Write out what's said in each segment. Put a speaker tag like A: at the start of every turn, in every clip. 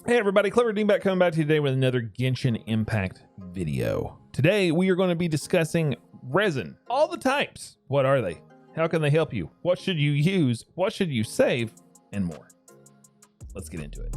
A: Hey everybody, CleverDingbat coming back to you today with another Genshin Impact video. Today we are going to be discussing resin. All the types. What are they? How can they help you? What should you use? What should you save? And more. Let's get into it.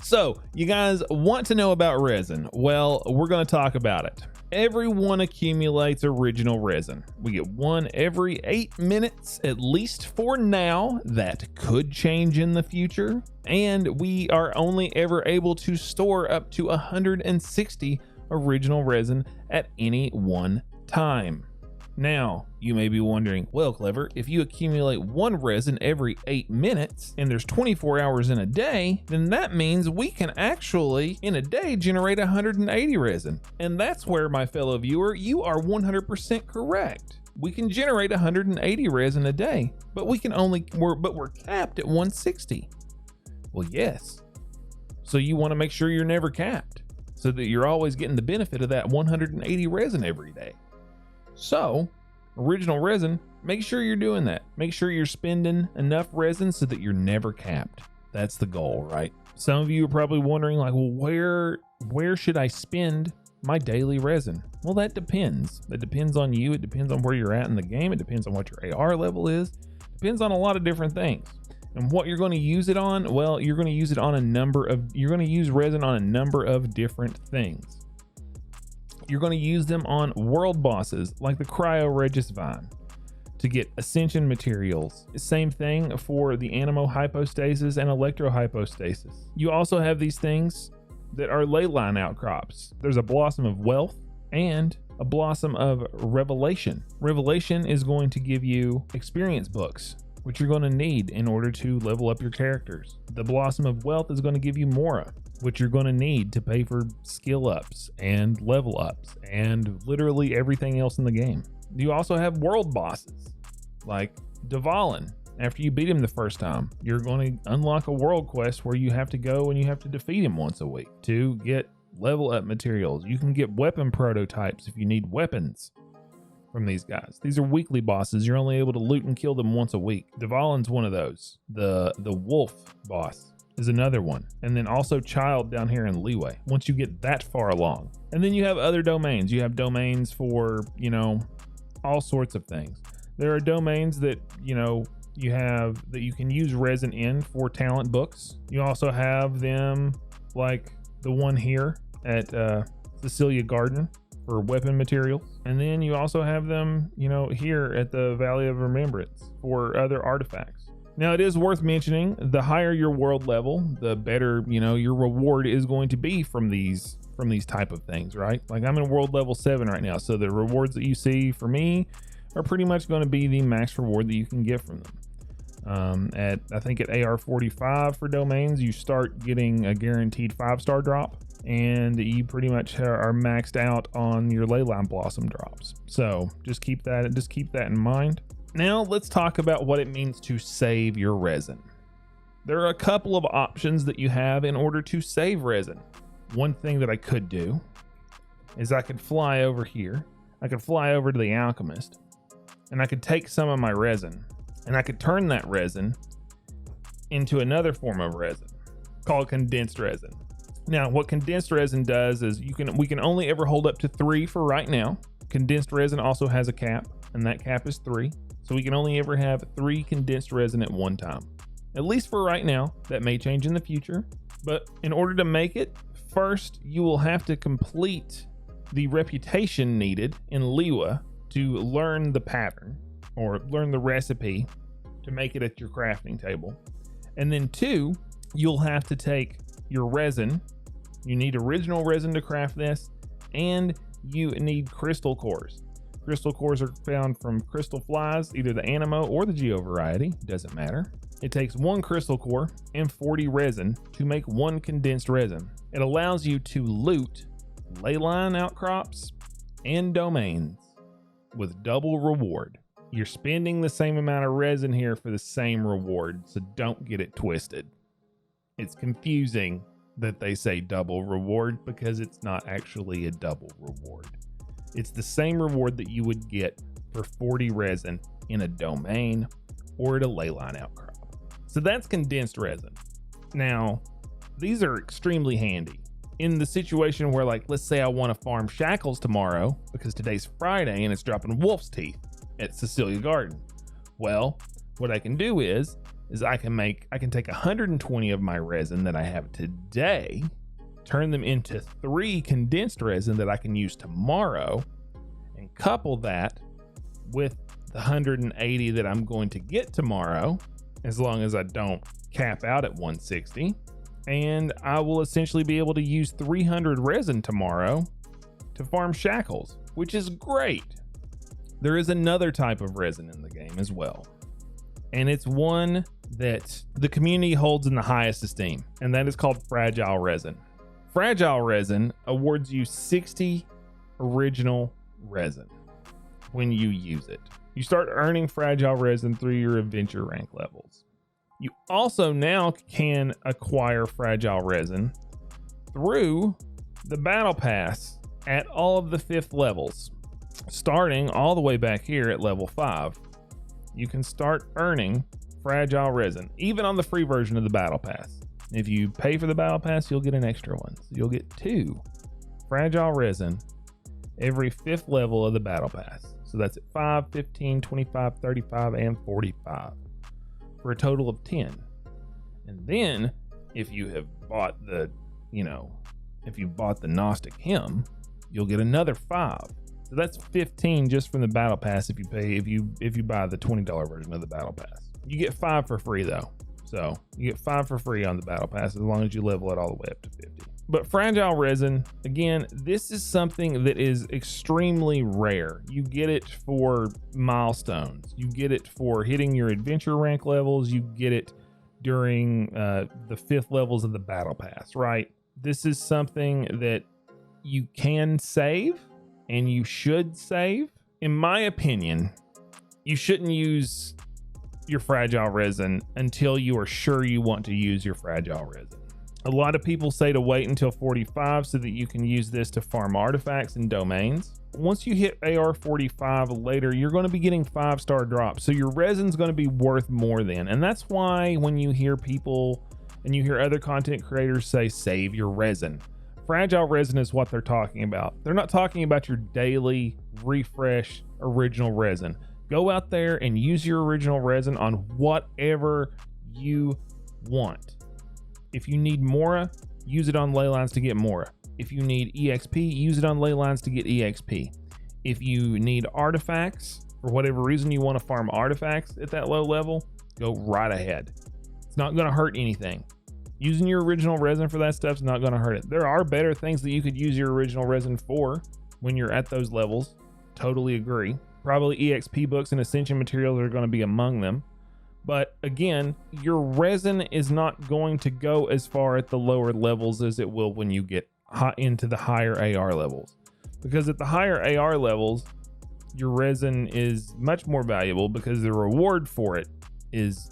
A: So, you guys want to know about resin? Well, we're going to talk about it. Everyone accumulates original resin. We get one every 8 minutes, at least for now. That could change in the future. And we are only ever able to store up to 160 original resin at any one time. Now, you may be wondering, well, Clever, if you accumulate one resin every 8 minutes and there's 24 hours in a day, then that means we can actually, in a day, generate 180 resin. And that's where, my fellow viewer, you are 100% correct. We can generate 180 resin a day, but we're capped at 160. Well, yes. So you want to make sure you're never capped so that you're always getting the benefit of that 180 resin every day. So, original resin, make sure you're doing that. Make sure you're spending enough resin so that you're never capped. That's the goal, right? Some of you are probably wondering, like, well, where should I spend my daily resin? Well, that depends. That depends on you. It depends on where you're at in the game. It depends on what your AR level is. It depends on a lot of different things. And what you're going to use it on, well, you're going to use resin on a number of different things. You're going to use them on world bosses like the Cryo Regis Vine to get ascension materials. Same thing for the Animo Hypostasis and Electro Hypostasis. You also have these things that are leyline outcrops. There's a Blossom of Wealth and a Blossom of Revelation. Revelation is going to give you experience books, which you're going to need in order to level up your characters. The Blossom of Wealth is going to give you Mora, which you're going to need to pay for skill ups and level ups and literally everything else in the game. You also have world bosses like Dvalin. After you beat him the first time, you're going to unlock a world quest where you have to go and you have to defeat him once a week to get level up materials. You can get weapon prototypes if you need weapons from these guys. These are weekly bosses. You're only able to loot and kill them once a week. Dvalin's one of those. The wolf boss is another one. And then also Child down here in Leeway, once you get that far along. And then you have other domains. You have domains for, all sorts of things. There are domains that, you have that you can use resin in for talent books. You also have them like the one here at Cecilia Garden for weapon materials. And then you also have them, here at the Valley of Remembrance for other artifacts. Now, it is worth mentioning, the higher your world level, the better, your reward is going to be from these type of things, right? Like I'm in world level 7 right now. So the rewards that you see for me are pretty much going to be the max reward that you can get from them. I think at AR 45 for domains, you start getting a guaranteed 5-star drop, and you pretty much are maxed out on your Leyline Blossom drops. So just keep that in mind. Now let's talk about what it means to save your resin. There are a couple of options that you have in order to save resin. One thing that I could do is I could fly over here. I could fly over to the alchemist and I could take some of my resin and I could turn that resin into another form of resin called condensed resin. Now, what condensed resin does is we can only ever hold up to 3 for right now. Condensed resin also has a cap, and that cap is 3. So we can only ever have 3 condensed resin at one time. At least for right now. That may change in the future. But in order to make it, first you will have to complete the reputation needed in Liwa to learn the pattern or learn the recipe to make it at your crafting table. And then 2, you'll have to take your resin. You need original resin to craft this, and you need crystal cores. Crystal cores are found from crystal flies, either the Animo or the Geo variety, doesn't matter. It takes 1 crystal core and 40 resin to make 1 condensed resin. It allows you to loot leyline outcrops and domains with double reward. You're spending the same amount of resin here for the same reward, so don't get it twisted. It's confusing that they say double reward because it's not actually a double reward. It's the same reward that you would get for 40 resin in a domain or at a ley line outcrop. So that's condensed resin. Now, these are extremely handy in the situation where, like, let's say I want to farm shackles tomorrow because today's Friday and it's dropping wolf's teeth at Cecilia Garden. Well, what I can do is I can take 120 of my resin that I have today, turn them into 3 condensed resin that I can use tomorrow, and couple that with the 180 that I'm going to get tomorrow, as long as I don't cap out at 160. And I will essentially be able to use 300 resin tomorrow to farm shackles, which is great. There is another type of resin in the game as well, and it's one that the community holds in the highest esteem, and that is called fragile resin. Fragile resin awards you 60 original resin when you use it. You start earning fragile resin through your adventure rank levels. You also now can acquire fragile resin through the battle pass at all of the 5th levels, starting all the way back here at level 5. You can start earning fragile resin even on the free version of the battle pass. If you pay for the battle pass, you'll get an extra one. So you'll get 2 fragile resin every 5th level of the battle pass. So that's at 5, 15, 25, 35, and 45 for a total of 10. And then if you have bought the, if you bought the Gnostic Hymn, you'll get another 5. So that's 15 just from the battle pass if you buy the $20 version of the battle pass. You get 5 for free though. So you get 5 for free on the battle pass as long as you level it all the way up to 50. But fragile resin, again, this is something that is extremely rare. You get it for milestones. You get it for hitting your adventure rank levels. You get it during the 5th levels of the battle pass, right? This is something that you can save and you should save. In my opinion, you shouldn't use your fragile resin until you are sure you want to use your fragile resin. A lot of people say to wait until 45 so that you can use this to farm artifacts and domains. Once you hit AR 45 later, you're going to be getting 5-star drops. So your resin's going to be worth more then. And that's why when you hear people and you hear other content creators say, save your resin. Fragile resin is what they're talking about. They're not talking about your daily refresh original resin. Go out there and use your original resin on whatever you want. If you need Mora, use it on ley lines to get Mora. If you need EXP, use it on ley lines to get EXP. If you need artifacts, for whatever reason you want to farm artifacts at that low level, go right ahead. It's not going to hurt anything. Using your original resin for that stuff is not going to hurt it. There are better things that you could use your original resin for when you're at those levels. Totally agree. Probably EXP books and ascension materials are going to be among them. But again, your resin is not going to go as far at the lower levels as it will when you get into the higher AR levels. Because at the higher AR levels, your resin is much more valuable because the reward for it is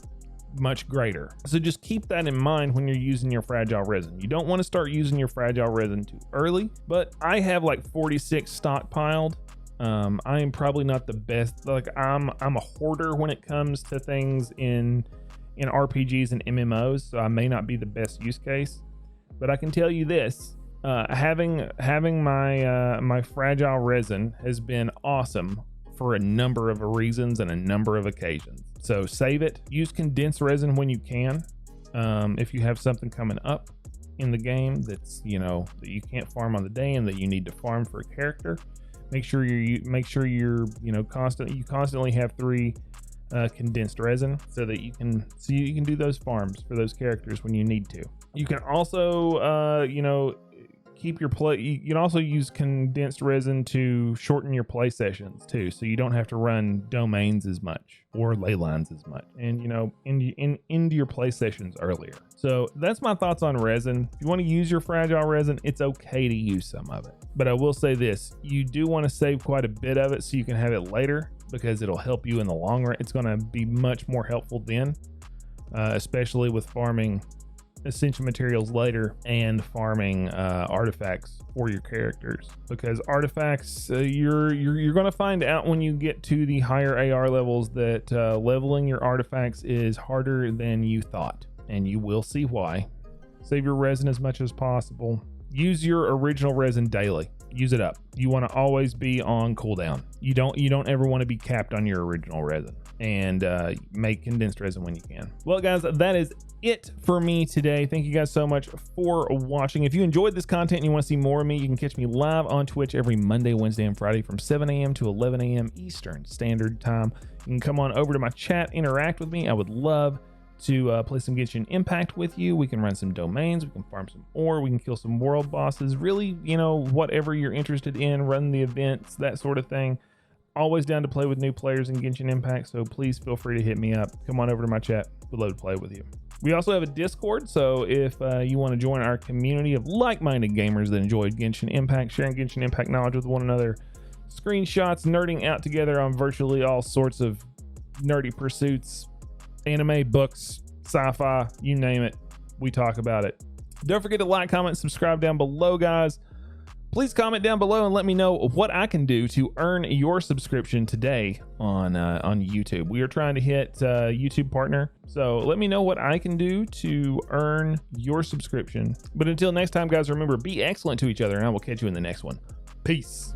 A: much greater. So just keep that in mind when you're using your fragile resin. You don't want to start using your fragile resin too early, but I have like 46 stockpiled. I am probably not the best. Like I'm a hoarder when it comes to things in RPGs and MMOs, so I may not be the best use case. But I can tell you this: having my fragile resin has been awesome for a number of reasons and a number of occasions. So save it. Use condensed resin when you can. If you have something coming up in the game that's that you can't farm on the day and that you need to farm for a character. Make sure you're constantly have 3 condensed resin so that you can do those farms for those characters when you need to. You can also keep your play. You can also use condensed resin to shorten your play sessions too, so you don't have to run domains as much or ley lines as much, and into your play sessions earlier. So that's my thoughts on resin. If you want to use your fragile resin, it's okay to use some of it, but I will say this: you do want to save quite a bit of it so you can have it later, because it'll help you in the long run. It's going to be much more helpful then, especially with farming essential materials later and farming artifacts for your characters, because artifacts you're going to find out when you get to the higher AR levels that leveling your artifacts is harder than you thought, and you will see why. Save your resin as much as possible. Use your original resin daily. Use it up. You want to always be on cooldown. You don't ever want to be capped on your original resin, and make condensed resin when you can. Well guys, that is it for me today. Thank you guys so much for watching. If you enjoyed this content and you want to see more of me, you can catch me live on Twitch every Monday, Wednesday, and Friday from 7 a.m. to 11 a.m. Eastern Standard Time. You can come on over to my chat, interact with me. I would love to play some Genshin Impact with you. We can run some domains, we can farm some ore, we can kill some world bosses, really, you know, whatever you're interested in, run the events, that sort of thing. Always down to play with new players in Genshin Impact, so please feel free to hit me up. Come on over to my chat. We'd love to play with you. We also have a Discord, so if you want to join our community of like-minded gamers that enjoy Genshin Impact, sharing Genshin Impact knowledge with one another, screenshots, nerding out together on virtually all sorts of nerdy pursuits, anime, books, sci-fi, you name it, we talk about it. Don't forget to like, comment, subscribe down below, guys. Please comment down below and let me know what I can do to earn your subscription today on YouTube. We are trying to hit YouTube partner, so let me know what I can do to earn your subscription. But until next time, guys, remember, be excellent to each other, and I will catch you in the next one. Peace.